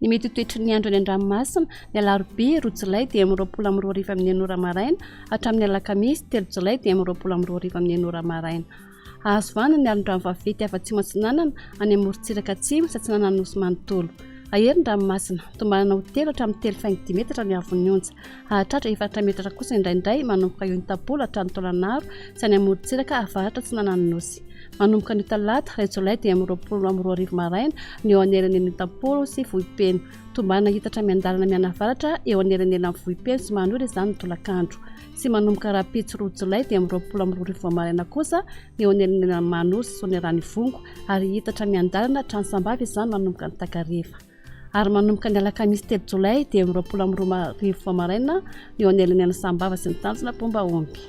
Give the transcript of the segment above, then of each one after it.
Ny mety toetry ny andro any an-dranomasina ny alarobia 2 Jolay dia 22 amin'ny 9 ora maraina hatramin'ny alakamisy 3 Jolay dia 22 amin'ny 9 ora maraina. Azo vana ny alon-drano vaventy afa-atsimo atsinanana any amorontsiraka atsimo sy atsinanana nosy manontolo. Ahery ny ranomasina tombanana ho 3 hatramin'ny 3.5 metatra ny havon'ny onja. Ahatratra 4 metatra kosa indraindray manomboka eo an-tapolo hatramin'ny taolanaro sy any amorontsiraka avaratra atsinanana nosy. Manomboka ny talata 2 Jolay dia 22 maraina ny eo anelanelany tapolo sy vohipeno. Tombana hitatra miandalana mianavaratra eo anelanelany vohipeno sy manora izany ny tolakandro. Sy manomboka rapitso 2 Jolay dia 22 maraina kosa ny eo anelanelany manora sy sonerany vongo ary hitatra miandalana trano sambava izany manomboka ny takariva. Ary manomboka ny alakamisy 3 Jolay dia 22 maraina ny eo anelanelany sambava sy ny tanjona pomba omby.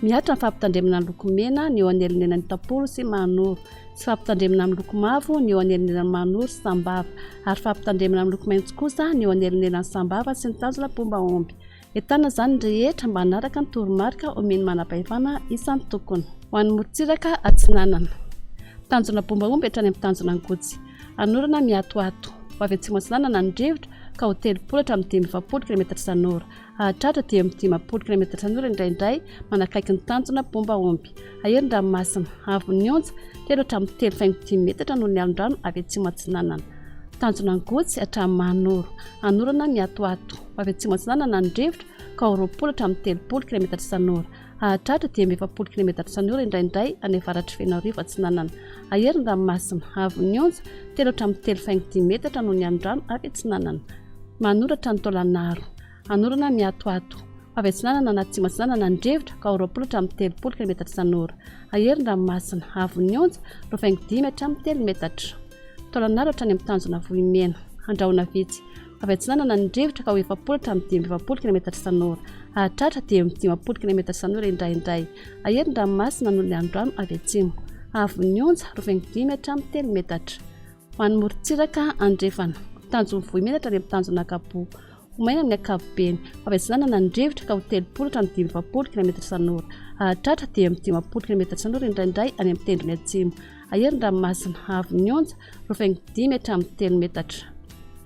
Miatra ny fampitandremana amin'ny loko mena ny eo anelanelany tapolo sy manoro, sy fampitandremana amin'ny loko mavo ny eo anelanelany manoro sy sambava, ary fampitandremana amin'ny loko maitso kosa ny eo anelanelany sambava sy ny tanjona pomba omby. Entana zany rehetra mba hanaraka ny toromarika omeny manam-pahefana isan'ny tokony. Ho an'ny morontsiraka atsinanana. Tanjona pomba omby hatrany amin'ny tanjona angotsy. Anorana miatoato. Ho avy atsimo atsinanana ny rivotra ka ho 30 hatramin'ny 20 km isan'ora. Ahatratra dia amin'ny 10 km isan'ora indraindray manakaiky ny tanjona pomba omby. Ahery ny ranomasina havon'ny onja 3 hatramin'ny 3.5 metatra noho ny alon-drano avy atsimo atsinanana. Tanjona angotsy hatramin'ny manoro. Anorana miatoato. Ho avy atsimo atsinanana ny rivotra ka ho 20 hatramin'ny 30 km isan'ora. Ahatratra dia 20 km isan'ora indraindray any avaratry Fenarivo atsinanana. Ahery ny ranomasina havon'ny onja 3 hatramin'ny 3.5 metatra noho ny alon-drano avy atsinanana. Manoratra ny taolanaro. Anorana miatoato. Avy atsinanana na atsimo atsinanana ny rivotra ka ho 20 hatramin'ny 30 km isan'ora. Ahery ny ranomasina havon'ny onja 25 hatramin'ny 3 metatra. Taolanaro hatrany amin'ny tanjona vohimena. Andrahona vitsy. Avy atsinanana ny rivotra ka ho 20 hatramin'ny 20 km isan'ora. Ahatratra dia amin'ny 15 km isan'ora indraindray. Ahery ny ranomasina noho ny alon-drano avy atsimo. Havon'ny onja 25 hatramin'ny 3 metatra. Ho an'ny morontsiraka andrefana. Tanjona vohimena hatrany amin'ny tanjona akapo. Omaina amin'ny akapobeny. Avy atsinanana ny rivotra ka ho 30 hatramin'ny 20 km isan'ora. Ahatratra dia amin'ny 15 km isan'ora indraindray any amin'ny tendrony atsimo. Ahery ny ranomasina havon'ny onja 25 hatramin'ny 3 metatra.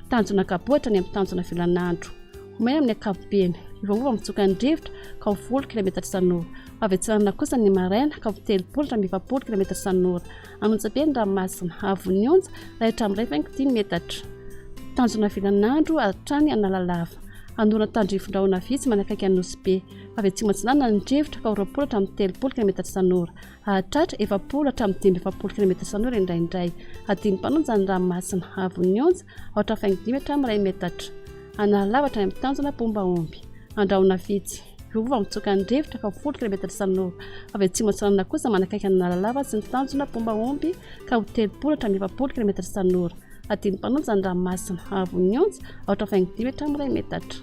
Tanjona akapo hatrany amin'ny tanjona filanandro. Omaina amin'ny akapobeny. Ivovova mitsoka ny rivotra ka ho 10 km isan'ora. Avy atsinanana kosa ny maraina ka ho 30 hatramin'ny 20 km isan'ora. Anonjabe ny ranomasina havon'ny onja 1 hatramin'ny 25 metatra. Tanjona filanandro hatrany analalava. Anorana tandrifondrahona vitsy manakaiky anosy be. Avy atsimo atsinanana ny rivotra ka ho 20 hatramin'ny 30 km isan'ora. Ahatratra 20 hatramin'ny 20 km isan'ora indraindray. Adiny mpanonja ny ranomasina havon'ny onja 25 hatramin'ny 1 metatra. Analalava hatrany amin'ny tanjona pomba omby. Andrahona vitsy. Ivovova mitsoka ny rivotra ka ho 10 km isan'ora. Avy atsimo atsinanana kosa manakaiky ny analalava sy ny tanjona pomba omby ka ho 30 hatramin'ny 20 km isan'ora. Adiny mpanonja ny ranomasina havon'ny onja 25 hatramin'ny 1 metatra.